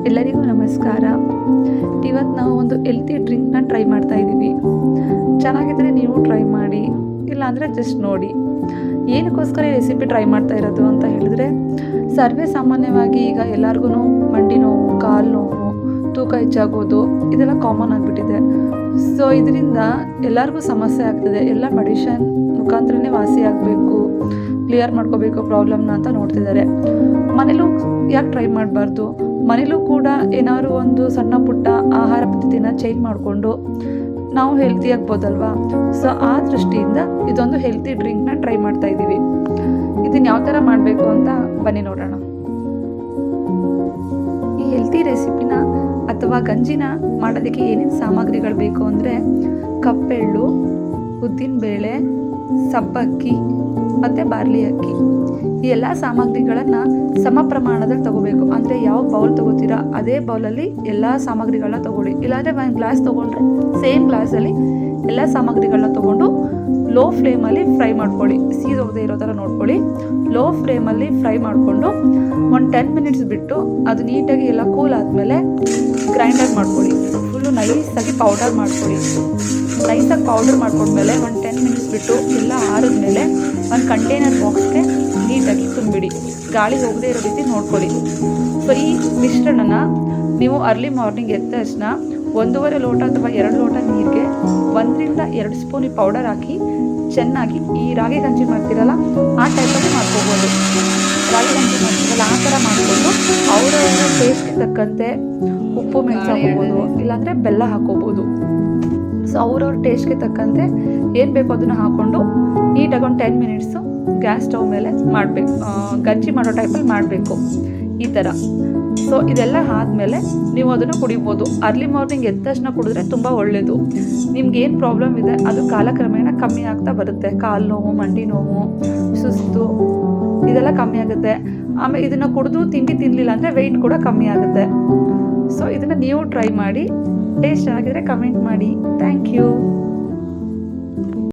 ಎಲ್ಲರಿಗೂ ನಮಸ್ಕಾರ. ಇವತ್ತು ನಾವು ಒಂದು ಹೆಲ್ತಿ ಡ್ರಿಂಕ್ನ ಟ್ರೈ ಮಾಡ್ತಾ ಇದ್ದೀವಿ. ಚೆನ್ನಾಗಿದ್ದರೆ ನೀವು ಟ್ರೈ ಮಾಡಿ, ಇಲ್ಲಾಂದರೆ ಜಸ್ಟ್ ನೋಡಿ. ಏನಕ್ಕೋಸ್ಕರ ಈ ರೆಸಿಪಿ ಟ್ರೈ ಮಾಡ್ತಾ ಇರೋದು ಅಂತ ಹೇಳಿದ್ರೆ, ಸರ್ವೇ ಸಾಮಾನ್ಯವಾಗಿ ಈಗ ಎಲ್ಲರಿಗೂ ಮಂಡಿ ನೋವು, ಕಾಲು ನೋವು, ತೂಕ ಹೆಚ್ಚಾಗೋದು ಇದೆಲ್ಲ ಕಾಮನ್ ಆಗಿಬಿಟ್ಟಿದೆ. ಸೊ ಇದರಿಂದ ಎಲ್ಲರಿಗೂ ಸಮಸ್ಯೆ ಆಗ್ತಿದೆ. ಎಲ್ಲ ಮೆಡಿಷನ್ ಮುಖಾಂತರನೇ ವಾಸಿ ಆಗಬೇಕು, ಕ್ಲಿಯರ್ ಮಾಡ್ಕೋಬೇಕು ಪ್ರಾಬ್ಲಮ್ನ ಅಂತ ನೋಡ್ತಿದ್ದಾರೆ. ಮನೇಲೂ ಯಾಕೆ ಟ್ರೈ ಮಾಡಬಾರ್ದು? ಮನೇಲೂ ಕೂಡ ಏನಾದ್ರು ಒಂದು ಸಣ್ಣ ಪುಟ್ಟ ಆಹಾರ ಪದ್ಧತಿನ ಚೇಂಜ್ ಮಾಡಿಕೊಂಡು ನಾವು ಹೆಲ್ತಿ ಆಗ್ಬೋದಲ್ವಾ? ಸೊ ಆ ದೃಷ್ಟಿಯಿಂದ ಇದೊಂದು ಹೆಲ್ತಿ ಡ್ರಿಂಕ್ನ ಟ್ರೈ ಮಾಡ್ತಾ ಇದ್ದೀವಿ. ಇದನ್ನು ಯಾವ ಥರ ಮಾಡಬೇಕು ಅಂತ ಬನ್ನಿ ನೋಡೋಣ. ಈ ಹೆಲ್ತಿ ರೆಸಿಪಿನ ಅಥವಾ ಗಂಜಿನ ಮಾಡೋದಕ್ಕೆ ಏನೇನು ಸಾಮಗ್ರಿಗಳು ಬೇಕು ಅಂದರೆ, ಕಪ್ಪೆಳ್ಳು, ಉದ್ದಿನಬೇಳೆ, ಸಬ್ಬಕ್ಕಿ ಮತ್ತು ಬಾರ್ಲಿ ಅಕ್ಕಿ. ಈ ಎಲ್ಲ ಸಾಮಗ್ರಿಗಳನ್ನು ಸಮ ಪ್ರಮಾಣದಲ್ಲಿ ತೊಗೋಬೇಕು. ಅಂದರೆ ಯಾವ ಬೌಲ್ ತೊಗೋತೀರಾ ಅದೇ ಬೌಲಲ್ಲಿ ಎಲ್ಲ ಸಾಮಗ್ರಿಗಳನ್ನ ತೊಗೊಳ್ಳಿ. ಇಲ್ಲಾಂದರೆ ಒಂದು ಗ್ಲಾಸ್ ತೊಗೊಂಡ್ರೆ ಸೇಮ್ ಗ್ಲಾಸಲ್ಲಿ ಎಲ್ಲ ಸಾಮಗ್ರಿಗಳನ್ನ ತೊಗೊಂಡು ಲೋ ಫ್ಲೇಮಲ್ಲಿ ಫ್ರೈ ಮಾಡ್ಕೊಳ್ಳಿ. ಸೀದೋಗದೆ ಇರೋ ಥರ ನೋಡ್ಕೊಳ್ಳಿ. ಲೋ ಫ್ಲೇಮಲ್ಲಿ ಫ್ರೈ ಮಾಡಿಕೊಂಡು ಒಂದು 10 ಮಿನಿಟ್ಸ್ ಬಿಟ್ಟು ಅದು ನೀಟಾಗಿ ಎಲ್ಲ ಕೂಲ್ ಆದಮೇಲೆ ಗ್ರೈಂಡರ್ ಮಾಡ್ಕೊಳ್ಳಿ. ಫುಲ್ಲು ನೈಸಾಗಿ ಪೌಡರ್ ಮಾಡ್ಕೊಳ್ಳಿ. ನೈಸಾಗಿ ಪೌಡರ್ ಮಾಡ್ಕೊಂಡ್ಮೇಲೆ ಒಂದು 10 ಮಿನಿಟ್ಸ್ ಬಿಟ್ಟು ಎಲ್ಲ ಆರಿದ್ಮೇಲೆ ಒಂದು ಕಂಟೈನರ್ ಬಾಕ್ಸ್ಗೆ ನೀಟಾಗಿ ತುಂಬಿಡಿ. ಗಾಳಿ ಹೋಗದೆ ಇರೋ ರೀತಿ ನೋಡ್ಕೊಳ್ಳಿ. ಸೊ ಈ ಮಿಶ್ರಣನ ನೀವು ಅರ್ಲಿ ಮಾರ್ನಿಂಗ್ ಎದ್ದ ತಕ್ಷಣ 1.5 ಲೋಟ ಅಥವಾ 2 ಲೋಟ ನೀರಿಗೆ 1 ರಿಂದ 2 ಸ್ಪೂನ್ ಈ ಪೌಡರ್ ಹಾಕಿ ಚೆನ್ನಾಗಿ ಈ ರಾಗಿ ಗಂಜಿ ಮಾಡ್ತೀರಲ್ಲ ಆ ಟೈಪಲ್ಲಿ ಮಾಡ್ಕೋಬೋದು. ರಾಗಿ ಗಂಜಿ ಮಾಡ್ತೀರಲ್ಲ ಆ ಥರ ಮಾಡಿಕೊಂಡು ಅವರವರ ಟೇಸ್ಟ್ಗೆ ತಕ್ಕಂತೆ ಉಪ್ಪು ಮೆಣಸು ಹಾಕೋಬೋದು, ಇಲ್ಲಾಂದರೆ ಬೆಲ್ಲ ಹಾಕೋಬೋದು. ಸೊ ಅವ್ರವ್ರ ಟೇಸ್ಟ್ಗೆ ತಕ್ಕಂತೆ ಏನು ಬೇಕೋ ಅದನ್ನು ಹಾಕ್ಕೊಂಡು ನೀಟಾಗಿ ಒಂದು 10 ಮಿನಿಟ್ಸು ಗ್ಯಾಸ್ ಸ್ಟವ್ ಮೇಲೆ ಮಾಡಬೇಕು. ಗಂಜಿ ಮಾಡೋ ಟೈಪಲ್ಲಿ ಮಾಡಬೇಕು ಈ ಥರ. ಸೊ ಇದೆಲ್ಲ ಆದಮೇಲೆ ನೀವು ಅದನ್ನು ಕುಡಿಬೋದು. ಅರ್ಲಿ ಮಾರ್ನಿಂಗ್ ಎದ್ದ ತಕ್ಷಣ ಕುಡಿದ್ರೆ ತುಂಬ ಒಳ್ಳೆಯದು. ನಿಮ್ಗೇನು ಪ್ರಾಬ್ಲಮ್ ಇದೆ ಅದು ಕಾಲಕ್ರಮೇಣ ಕಮ್ಮಿ ಆಗ್ತಾ ಬರುತ್ತೆ. ಕಾಲು ನೋವು, ಮಂಡಿ ನೋವು, ಸುಸ್ತು ಇದೆಲ್ಲ ಕಮ್ಮಿ ಆಗುತ್ತೆ. ಆಮೇಲೆ ಇದನ್ನು ಕುಡಿದು ತಿನ್ನಲಿಲ್ಲ ಅಂದರೆ ವೆಯ್ಟ್ ಕೂಡ ಕಮ್ಮಿ ಆಗುತ್ತೆ. ಸೊ ಇದನ್ನು ನೀವು ಟ್ರೈ ಮಾಡಿ. ಟೇಸ್ಟ್ ಚೆನ್ನಾಗಿದ್ರೆ ಕಮೆಂಟ್ ಮಾಡಿ. Thank you.